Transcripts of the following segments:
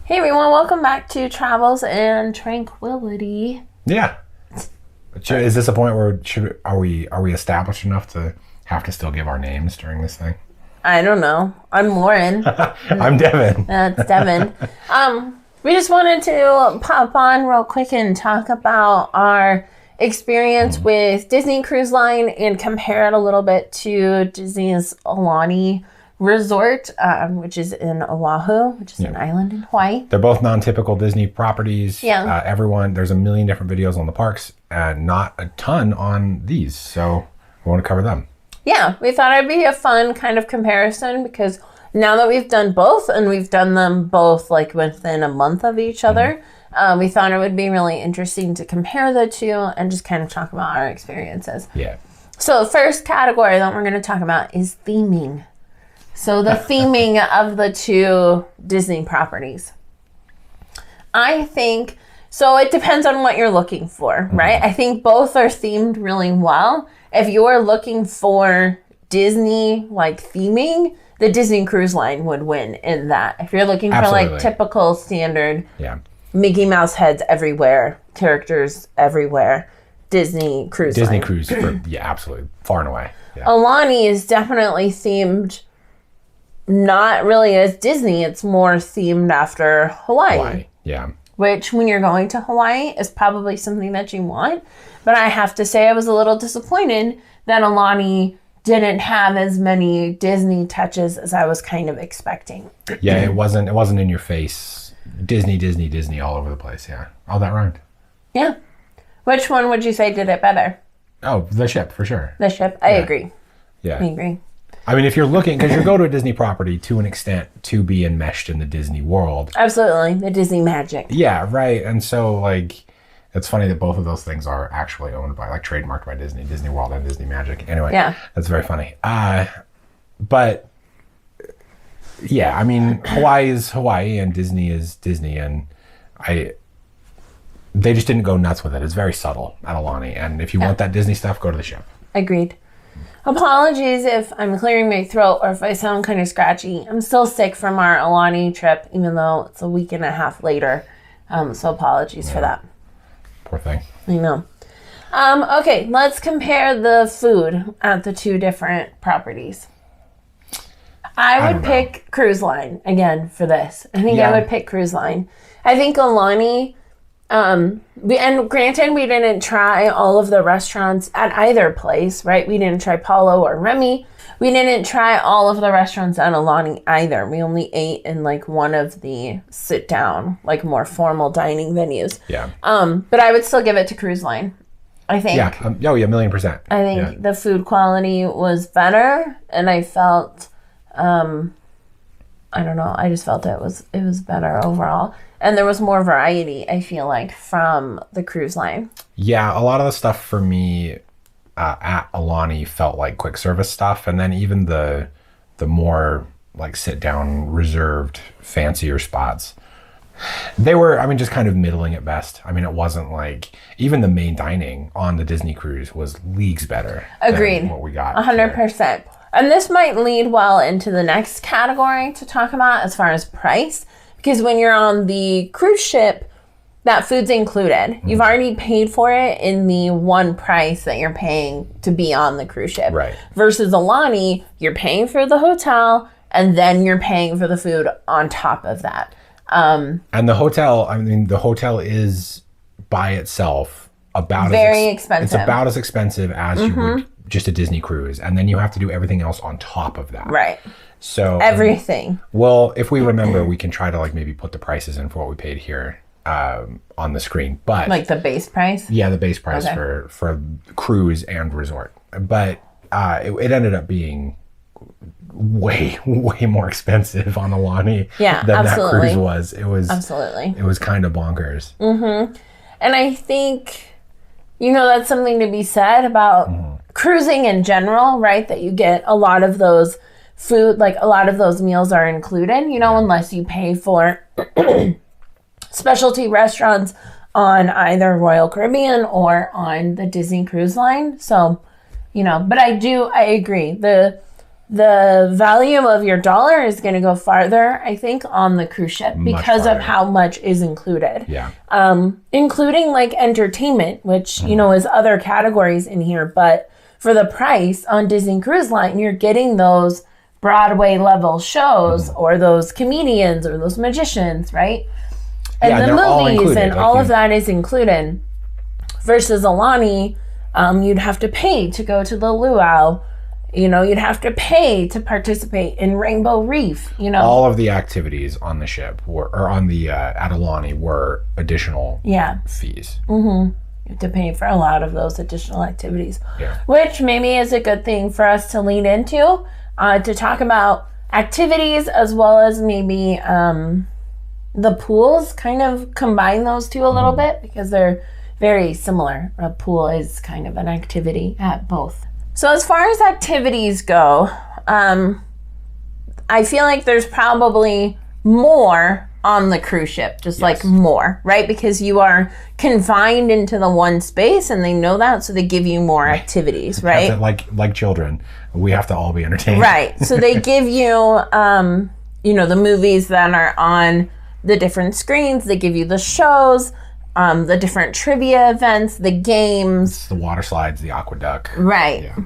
Hey everyone, welcome back to Travels and Tranquility. Yeah. Is this a point where are we established enough to have to still give our names during this thing? I don't know. I'm Lauren. I'm Devin. That's Devin. We just wanted to pop on real quick and talk about our experience with Disney Cruise Line and compare it a little bit to Disney's Aulani Resort, which is in Oahu, which is an island in Hawaii. They're both non-typical Disney properties. Yeah. There's a million different videos on the parks and not a ton on these. So we want to cover them. Yeah, we thought it'd be a fun kind of comparison because now that we've done both and we've done them both like within a month of each other, we thought it would be really interesting to compare the two and just kind of talk about our experiences. Yeah. So the first category that we're going to talk about is theming. So the theming of the two Disney properties. I think, so it depends on what you're looking for, right? I think both are themed really well. If you're looking for Disney like theming, the Disney Cruise Line would win in that. If you're looking for like typical standard Mickey Mouse heads everywhere, characters everywhere, Disney Cruise Line. Cruise, absolutely. Far and away. Yeah. Aulani is definitely themed not really as Disney, it's more themed after Hawaii. Yeah. Which, when you're going to Hawaii, is probably something that you want. But I have to say I was a little disappointed that Aulani didn't have as many Disney touches as I was kind of expecting. Yeah, it wasn't in your face. Disney all over the place, yeah. All that rhymed. Yeah. Which one would you say did it better? Oh, the ship, for sure. The ship. I agree. Yeah. I agree. I mean, if you're looking, because you go to a Disney property to an extent to be enmeshed in the Disney world. Absolutely. The Disney magic. Yeah, right. And so, like, it's funny that both of those things are actually owned by, like, trademarked by Disney, Disney World and Disney Magic. Anyway, that's very funny. But, yeah, I mean, Hawaii is Hawaii and Disney is Disney. And they just didn't go nuts with it. It's very subtle at Aulani. And if you want that Disney stuff, go to the ship. Agreed. Apologies if I'm clearing my throat or if I sound kind of scratchy. I'm still sick from our Aulani trip, even though it's a week and a half later. So apologies for that. Poor thing. I know. Okay, let's compare the food at the two different properties. I would pick Cruise Line again for this. I think I would pick Cruise Line. I think Aulani... and granted, we didn't try all of the restaurants at either place, right? We didn't try Paulo or Remy. We didn't try all of the restaurants at Aulani either. We only ate in like one of the sit down, like more formal dining venues. Yeah. But I would still give it to Cruise Line. I think. Yeah. 1,000,000%. I think the food quality was better, and I felt, I don't know. I just felt it was better overall. And there was more variety, I feel like, from the Cruise Line. Yeah, a lot of the stuff for me at Aulani felt like quick service stuff. And then even the more like sit down, reserved, fancier spots, they were, just kind of middling at best. It wasn't like, even the main dining on the Disney cruise was leagues better. Agreed. Than what we got. 100%. And this might lead well into the next category to talk about as far as price. Because when you're on the cruise ship, that food's included. You've already paid for it in the one price that you're paying to be on the cruise ship. Right. Versus Aulani, you're paying for the hotel, and then you're paying for the food on top of that. And the hotel, the hotel is by itself about very expensive. It's about as expensive as you would just a Disney cruise. And then you have to do everything else on top of that. Right. So everything. Well, if we remember, we can try to like maybe put the prices in for what we paid here on the screen. But like the base price? Yeah, the base price for cruise and resort. But it ended up being way more expensive on Aulani than that cruise was. It was It was kind of bonkers. And I think that's something to be said about cruising in general, right? That you get a lot of those food, like a lot of those meals are included, unless you pay for specialty restaurants on either Royal Caribbean or on the Disney Cruise Line. So, but I agree. The the value of your dollar is going to go farther, I think, on the cruise ship because of how much is included. Yeah. Including like entertainment, which, you know, is other categories in here. But for the price on Disney Cruise Line, you're getting those Broadway level shows or those comedians or those magicians, right? And the movies and all of that is included. Versus Aulani, you'd have to pay to go to the luau. You know, you'd have to pay to participate in Rainbow Reef, you know. All of the activities on the ship at Aulani were additional fees. Mm-hmm. You have to pay for a lot of those additional activities, yeah. Which maybe is a good thing for us to lean into, to talk about activities as well as maybe the pools, kind of combine those two a little bit because they're very similar. A pool is kind of an activity at both. So as far as activities go, I feel like there's probably more on the cruise ship, just like more, right? Because you are confined into the one space and they know that, so they give you more activities, right? Like children, we have to all be entertained. Right. So they give you, you know, the movies that are on the different screens. They give you the shows, the different trivia events, the games. The water slides, the aqueduct. Right. Yeah.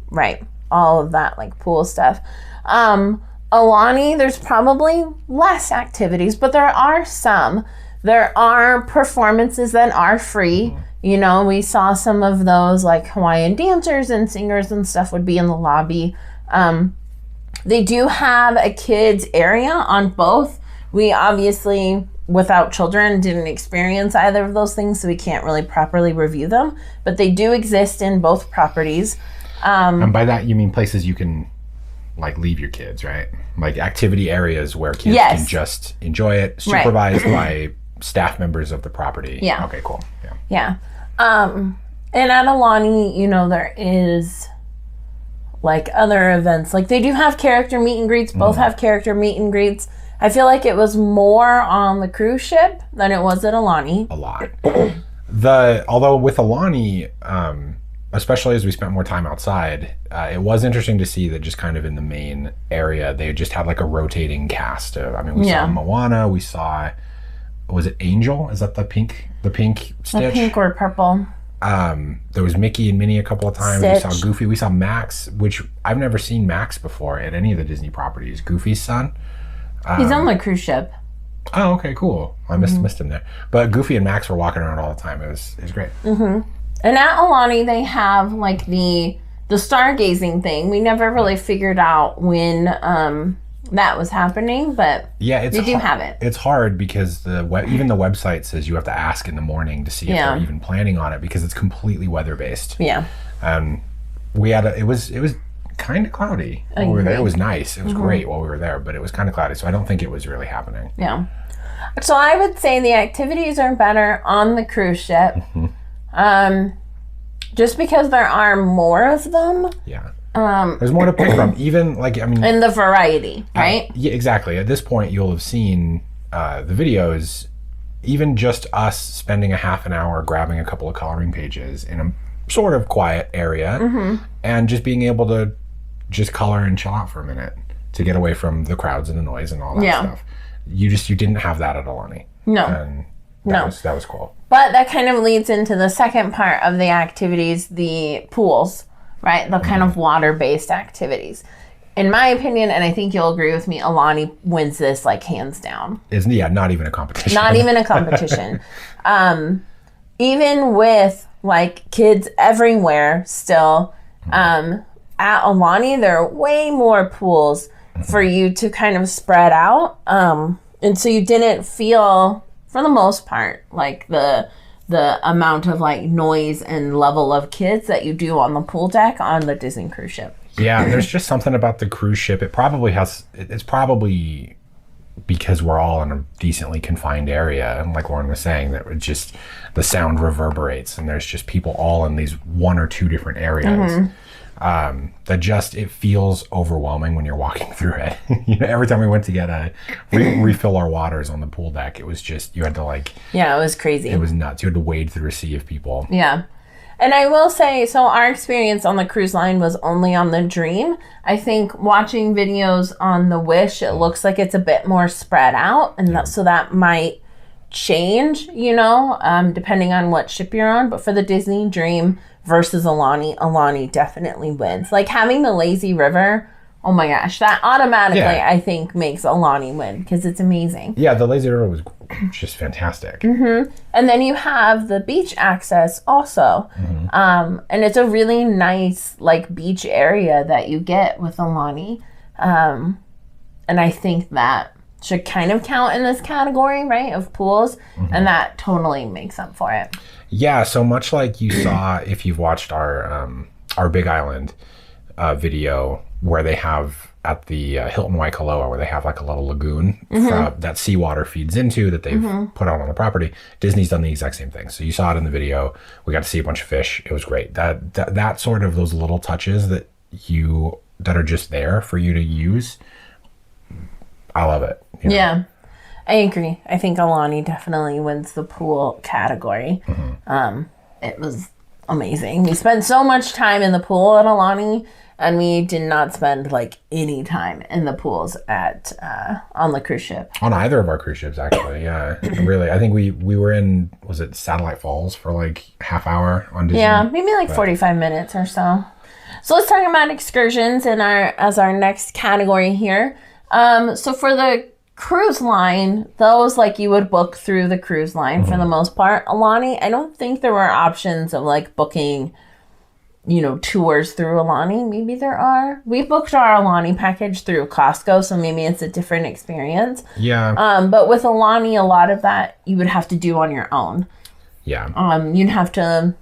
Right. All of that, like pool stuff. Aulani, there's probably less activities, but there are some. There are performances that are free. You know, we saw some of those, like Hawaiian dancers and singers and stuff would be in the lobby. They do have a kids area on both. We obviously, without children, didn't experience either of those things, so we can't really properly review them. But they do exist in both properties. And by that, you mean places you can, like, leave your kids, right? Like activity areas where kids can just enjoy it, supervised by staff members of the property. Yeah. Okay, cool. Yeah. Yeah. And at Aulani, you know, there is like other events. Like they do have character meet and greets. Both have character meet and greets. I feel like it was more on the cruise ship than it was at Aulani. A lot. Although with Aulani, especially as we spent more time outside, it was interesting to see that just kind of in the main area, they just had like a rotating cast of, I mean, we saw Moana, we saw, was it Angel? Is that the pink Stitch? The pink or purple. There was Mickey and Minnie a couple of times. Stitch. We saw Goofy. We saw Max, which I've never seen Max before at any of the Disney properties. Goofy's son. He's on the cruise ship. Oh, okay, cool. I missed him there. But Goofy and Max were walking around all the time. It was great. Mm-hmm. And at Aulani, they have like the stargazing thing. We never really figured out when that was happening, but they do have it. It's hard because even the website says you have to ask in the morning to see if they're even planning on it because it's completely weather based. Yeah. It was kind of cloudy while we were there. It was nice. It was great while we were there, but it was kind of cloudy, so I don't think it was really happening. Yeah. So I would say the activities are better on the cruise ship. Just because there are more of them. Yeah. There's more to pick from. Even like, I mean, in the variety, right? Yeah, exactly. At this point, you'll have seen the videos. Even just us spending a half an hour grabbing a couple of coloring pages in a sort of quiet area, and just being able to just color and chill out for a minute to get away from the crowds and the noise and all that stuff. You didn't have that at Aulani. No. And that was cool. But that kind of leads into the second part of the activities, the pools, right? The kind of water-based activities. In my opinion, and I think you'll agree with me, Aulani wins this like hands down. Not even a competition. Not even a competition. Even with like kids everywhere still, at Aulani, there are way more pools for you to kind of spread out. And so you didn't feel, for the most part, like the amount of like noise and level of kids that you do on the pool deck on the Disney cruise ship. Yeah, there's just something about the cruise ship. It's probably because we're all in a decently confined area, and like Lauren was saying, that it just, the sound reverberates and there's just people all in these one or two different areas. That just, it feels overwhelming when you're walking through it. You know, every time we went to get refill our waters on the pool deck, it was just, you had to like... Yeah, it was crazy. It was nuts. You had to wade through a sea of people. Yeah. And I will say, so our experience on the cruise line was only on the Dream. I think watching videos on the Wish, it looks like it's a bit more spread out. And so that might change, depending on what ship you're on. But for the Disney Dream versus Aulani definitely wins. Like having the lazy river, oh my gosh, that automatically, I think, makes Aulani win because it's amazing. Yeah, the lazy river was just fantastic. Mm-hmm. And then you have the beach access also. Mm-hmm. And it's a really nice, like, beach area that you get with Aulani. And I think that should kind of count in this category, right, of pools. Mm-hmm. And that totally makes up for it. Yeah, so much like you saw if you've watched our Big Island video where they have at the Hilton Waikoloa, where they have like a little lagoon that seawater feeds into that they've put out on the property. Disney's done the exact same thing. So you saw it in the video. We got to see a bunch of fish. It was great. That sort of those little touches that are just there for you to use. I love it. Yeah, I agree. I think Aulani definitely wins the pool category. Mm-hmm. It was amazing. We spent so much time in the pool at Aulani, and we did not spend like any time in the pools at on the cruise ship. On either of our cruise ships, actually. Yeah, really. I think we were in, was it Satellite Falls for like half hour on Disney? Yeah, maybe like 45 minutes or so. So let's talk about excursions as our next category here. So for the cruise line, those like you would book through the cruise line for the most part. Aulani, I don't think there were options of like booking, tours through Aulani. Maybe there are. We booked our Aulani package through Costco, so maybe it's a different experience. Yeah. But with Aulani, a lot of that you would have to do on your own. Yeah. You'd have to,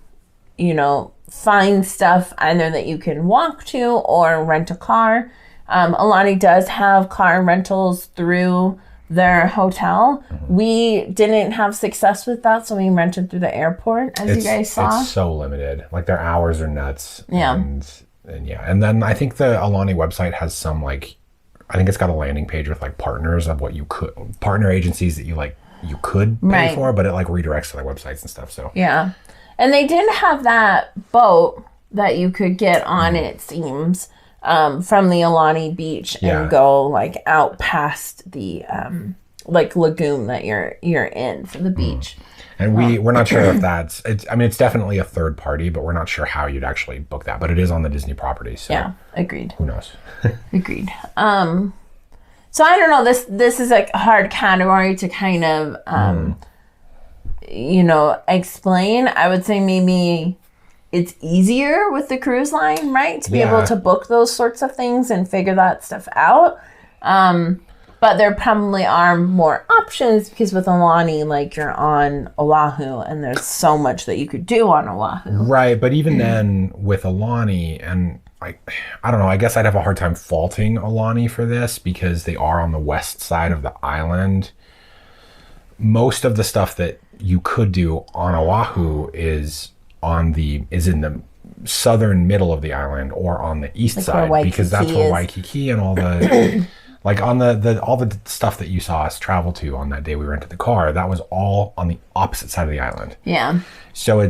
find stuff either that you can walk to or rent a car. Aulani does have car rentals through their hotel. We didn't have success with that, so we rented through the airport, as you guys saw. It's so limited. Like, their hours are nuts. Yeah. And then I think the Aulani website has some, like, I think it's got a landing page with, like, partners of what you could, partner agencies that you could pay for, but it, like, redirects to their websites and stuff, so. Yeah. And they did have that boat that you could get on, it seems, from the Aulani beach and go like out past the like lagoon that you're in for the beach. And we're not sure if it's definitely a third party, but we're not sure how you'd actually book that. But it is on the Disney property, so yeah, agreed. Who knows? Agreed. So I don't know. This is a hard category to kind of explain. I would say maybe it's easier with the cruise line, right? To be able to book those sorts of things and figure that stuff out. But there probably are more options because with Aulani, like, you're on Oahu and there's so much that you could do on Oahu. Right. But even then with Aulani, and I don't know, I guess I'd have a hard time faulting Aulani for this because they are on the west side of the island. Most of the stuff that you could do on Oahu is in the southern middle of the island or on the east side, because that's where Waikiki and all the like on all the stuff that you saw us travel to on that day we rented the car, that was all on the opposite side of the island. Yeah. So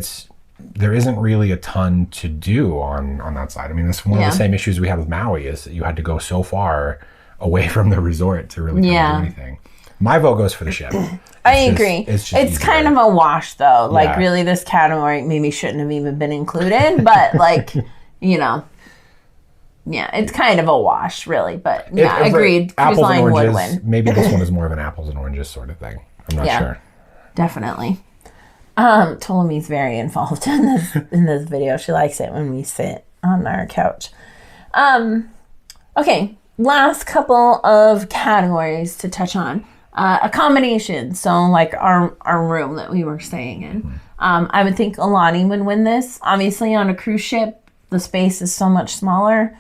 there isn't really a ton to do on that side. I mean, that's one of the same issues we had with Maui, is that you had to go so far away from the resort to really do anything. My vote goes for the ship. I agree. It's kind of a wash, though. Like, really, this category maybe shouldn't have even been included. But, like, it's kind of a wash, really. But, agreed. Cruise line would win. Maybe this one is more of an apples and oranges sort of thing. I'm not sure. Definitely. Ptolemy's very involved in this video. She likes it when we sit on our couch. Okay, last couple of categories to touch on. Accommodations, so like our room that we were staying in. I would think Aulani would win this. Obviously, on a cruise ship, the space is so much smaller.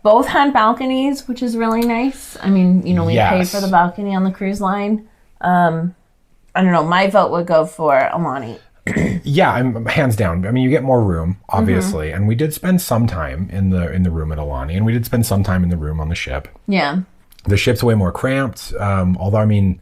Both had balconies, which is really nice. I mean, we paid for the balcony on the cruise line. I don't know. My vote would go for Aulani. Yeah, I'm hands down. I mean, you get more room, obviously, and we did spend some time in the room at Aulani, and we did spend some time in the room on the ship. Yeah. The ship's way more cramped, although, I mean,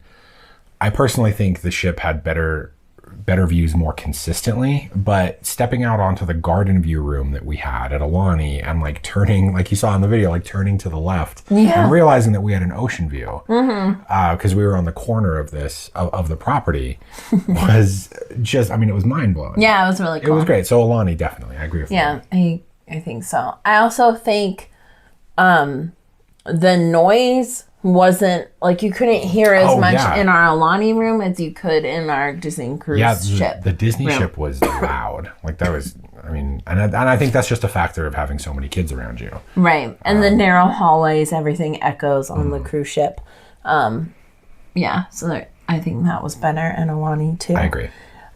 I personally think the ship had better better views more consistently. But stepping out onto the garden view room that we had at Aulani and like turning, like you saw in the video, like turning to the left and realizing that we had an ocean view because we were on the corner of of the property was just, I mean, it was mind blowing. Yeah, it was really cool. It was great. So Aulani, definitely, I agree with you. Yeah, I think so. I also think the noise wasn't like you couldn't hear as much in our Aulani room as you could in our Disney cruise ship. The Disney ship was loud. Like that was, I mean, and I think that's just a factor of having so many kids around you. Right. And the narrow hallways, everything echoes on the cruise ship. Yeah. So I think that was better in Aulani too. I agree.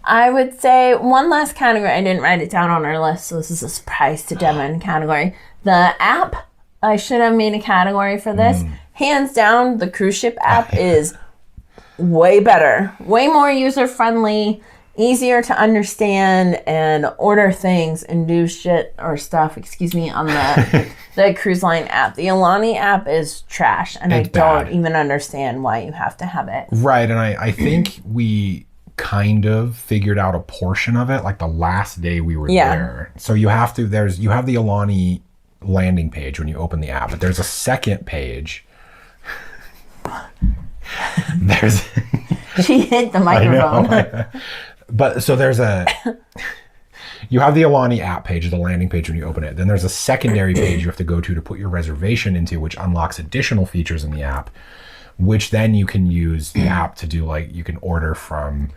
I would say one last category. I didn't write it down on our list, so this is a surprise to Devin category. The app. I should have made a category for this. Hands down, the cruise ship app is way better, way more user-friendly, easier to understand and order things and do shit or stuff, on the cruise line app. The Aulani app is trash, and I don't even understand why you have to have it. Right, and I think we kind of figured out a portion of it, like the last day we were there. So you have the Aulani landing page when you open the app, but there's a second page. She hit the microphone. But so you have the Aulani app page, the landing page when you open it. Then there's a secondary page you have to go to put your reservation into, which unlocks additional features in the app, which then you can use the app to do, like you can order from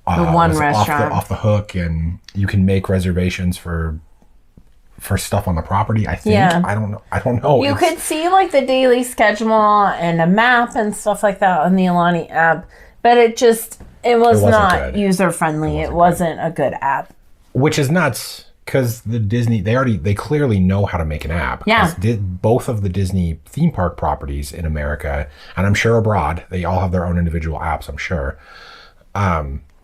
the one restaurant off the hook, and you can make reservations for stuff on the property. I think I don't know. You could see like the daily schedule and a map and stuff like that on the Aulani app, but it was not user friendly. It wasn't a good app, which is nuts because the Disney they clearly know how to make an app. Yeah, both of the Disney theme park properties in America, and I'm sure abroad, they all have their own individual apps. I'm sure.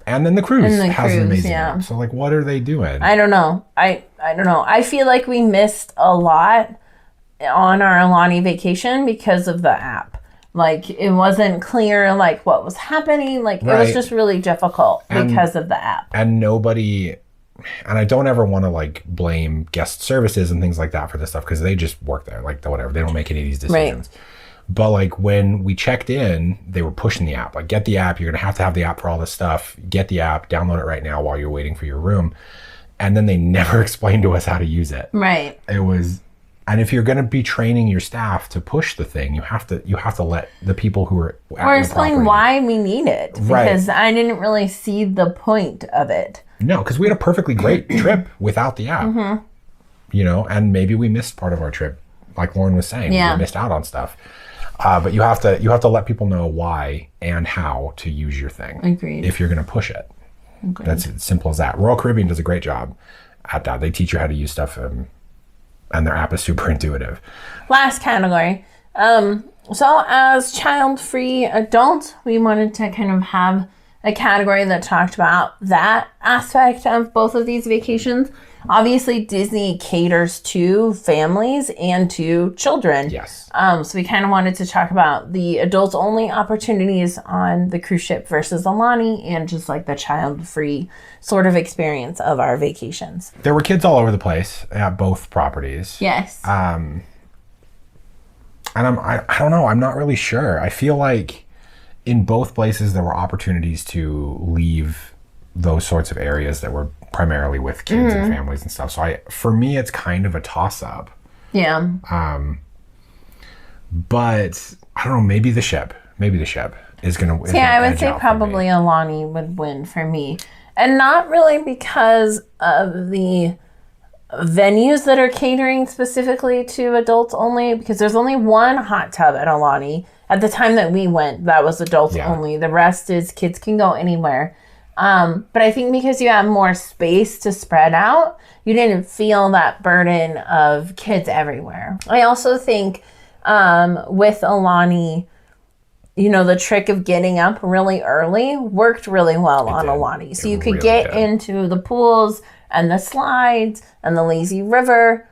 And then the cruise has an amazing app. So, like, what are they doing? I don't know. I don't know. I feel like we missed a lot on our Aulani vacation because of the app. Like, it wasn't clear, like, what was happening. Like, it was just really difficult because of the app. And I don't ever want to, like, blame guest services and things like that for this stuff because they just work there. Like, whatever. They don't make any of these decisions. Right. But like when we checked in, they were pushing the app. Like, get the app. You're going to have the app for all this stuff. Get the app. Download it right now while you're waiting for your room. And then they never explained to us how to use it. Right. It was, and if you're going to be training your staff to push the thing, you have to let the people who are at or explain why we need it. Because I didn't really see the point of it. No, because we had a perfectly great trip without the app. You know, and maybe we missed part of our trip. Like Lauren was saying, we missed out on stuff. But you have to let people know why and how to use your thing. Agreed. If you're going to push it. Agreed. That's as simple as that. Royal Caribbean does a great job at that. They teach you how to use stuff, and their app is super intuitive. Last category. So as child-free adults, we wanted to kind of have a category that talked about that aspect of both of these vacations. Obviously, Disney caters to families and to children. Yes. So we kind of wanted to talk about the adults-only opportunities on the cruise ship versus Aulani, and just like the child-free sort of experience of our vacations. There were kids all over the place at both properties. Yes. And I don't know. I'm not really sure. I feel like in both places there were opportunities to leave those sorts of areas that were primarily with kids and families and stuff. So for me, it's kind of a toss-up. Yeah. But I don't know. Maybe the ship is gonna. I would say probably Aulani would win for me, and not really because of the venues that are catering specifically to adults only. Because there's only one hot tub at Aulani at the time that we went. That was adults only. The rest is kids can go anywhere. But I think because you have more space to spread out, you didn't feel that burden of kids everywhere. I also think with Aulani, the trick of getting up really early worked really well on Aulani. So you could get into the pools and the slides and the lazy river,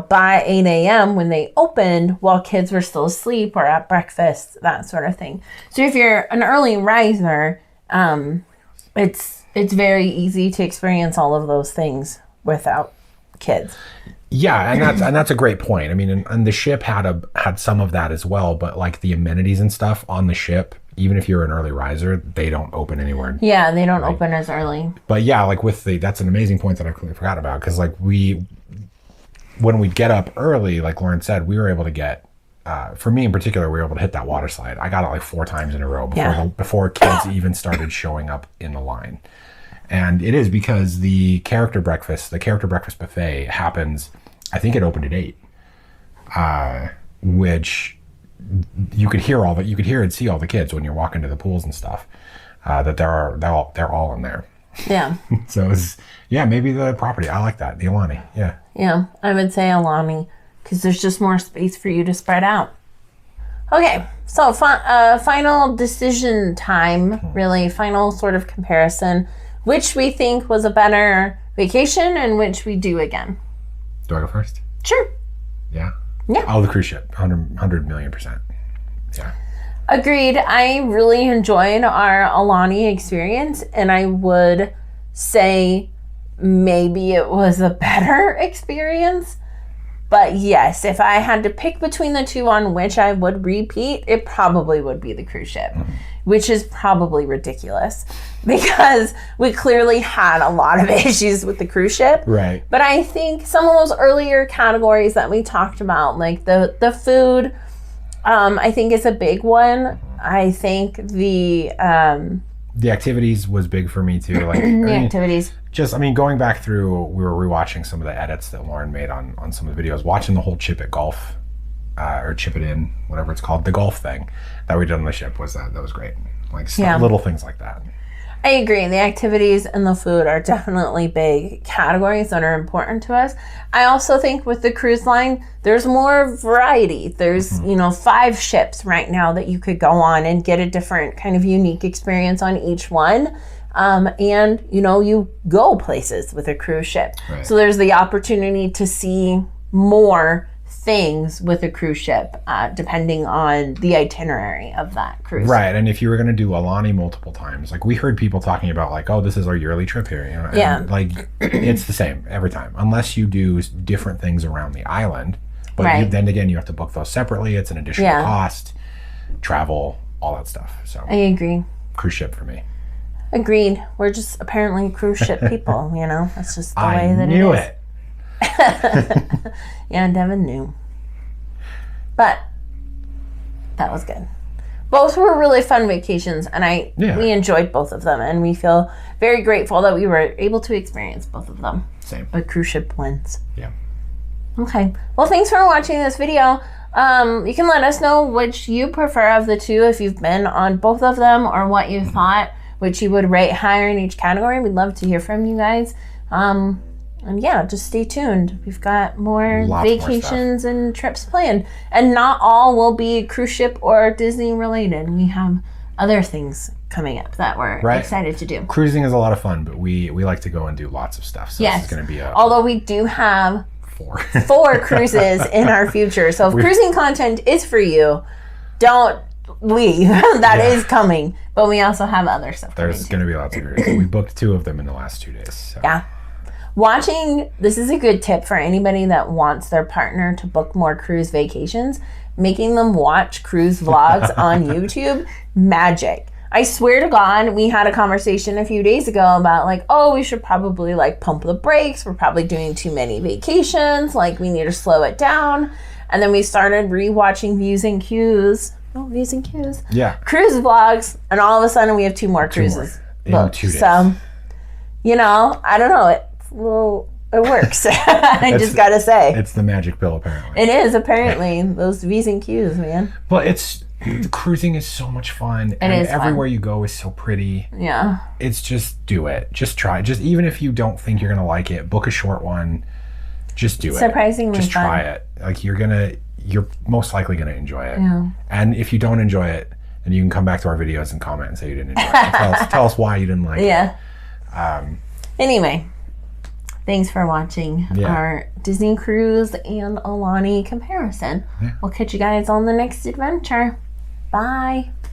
by 8 a.m. when they opened while kids were still asleep or at breakfast, that sort of thing. So if you're an early riser, it's it's very easy to experience all of those things without kids. Yeah, and that's a great point. I mean, and the ship had some of that as well, but like the amenities and stuff on the ship, even if you're an early riser, they don't open anywhere. Yeah, they don't open as early. But yeah, like that's an amazing point that I completely forgot about, because like when we get up early, like Lauren said, we were able to get, for me in particular, we were able to hit that water slide. I got it like 4 times in a row before kids even started showing up in the line. And it is because the character breakfast buffet happens, I think it opened at 8, which you could hear and see all the kids when you're walking to the pools and stuff, that they're all in there. Yeah. So maybe the property. I like that. The Aulani. Yeah. Yeah, I would say Aulani, because there's just more space for you to spread out. Okay, so final decision time, really, final sort of comparison. Which we think was a better vacation and which we do again. Do I go first? Sure. Yeah? Yeah. Oh, the cruise ship. 100 million%. Yeah. Agreed. I really enjoyed our Aulani experience, and I would say maybe it was a better experience. But yes, if I had to pick between the two on which I would repeat, it probably would be the cruise ship, which is probably ridiculous because we clearly had a lot of issues with the cruise ship. Right. But I think some of those earlier categories that we talked about, like the food, I think is a big one. I think the activities was big for me too. Like activities. Going back through, we were rewatching some of the edits that Lauren made on some of the videos, watching the whole chip it golf, or chip it in, whatever it's called, the golf thing that we did on the ship that was great. Like little things like that. I agree. The activities and the food are definitely big categories that are important to us. I also think with the cruise line, there's more variety. There's, 5 ships right now that you could go on and get a different kind of unique experience on each one. And, you go places with a cruise ship. Right. So there's the opportunity to see more things with a cruise ship, depending on the itinerary of that cruise. Right. And if you were going to do Aulani multiple times, like we heard people talking about like, oh, this is our yearly trip here. And like it's the same every time, unless you do different things around the island. But then again, you have to book those separately. It's an additional cost, travel, all that stuff. So I agree. Cruise ship for me. Agreed. We're just apparently cruise ship people, That's just the way that it is. I knew it. Yeah, Devin knew. But that was good. Both were really fun vacations, and we enjoyed both of them, and we feel very grateful that we were able to experience both of them. Same. A cruise ship wins. Yeah. Okay. Well, thanks for watching this video. You can let us know which you prefer of the two, if you've been on both of them, or what you thought, which you would rate higher in each category. We'd love to hear from you guys. And yeah, just stay tuned. We've got more vacations and trips planned. And not all will be cruise ship or Disney related. We have other things coming up that we're excited to do. Cruising is a lot of fun, but we like to go and do lots of stuff. So this is going to be although we do have 4 cruises in our future. So if cruising content is for you, don't leave. That is coming. But we also have other stuff. There's going to be lots of cruises. We booked 2 of them in the last 2 days. So. Yeah. This is a good tip for anybody that wants their partner to book more cruise vacations. Making them watch cruise vlogs on YouTube, magic. I swear to God, we had a conversation a few days ago about like, oh, we should probably like pump the brakes. We're probably doing too many vacations. Like we need to slow it down. And then we started rewatching Views and Cues. Oh, Views and Cues. Yeah. Cruise vlogs. And all of a sudden we have 2 more cruises. In 2 days. So, I don't know. It works. I just gotta say. It's the magic pill, apparently. It is, apparently. Those V's and Q's, man. But cruising is so much fun. And everywhere you go is so pretty. Yeah. It's just do it. Just try it. Just even if you don't think you're gonna like it, book a short one. Just do it. Surprisingly just fun. Try it. Like you're most likely gonna enjoy it. Yeah. And if you don't enjoy it, then you can come back to our videos and comment and say you didn't enjoy it. Tell us why you didn't like it. Yeah. Anyway. Thanks for watching our Disney Cruise and Aulani comparison. Yeah. We'll catch you guys on the next adventure. Bye.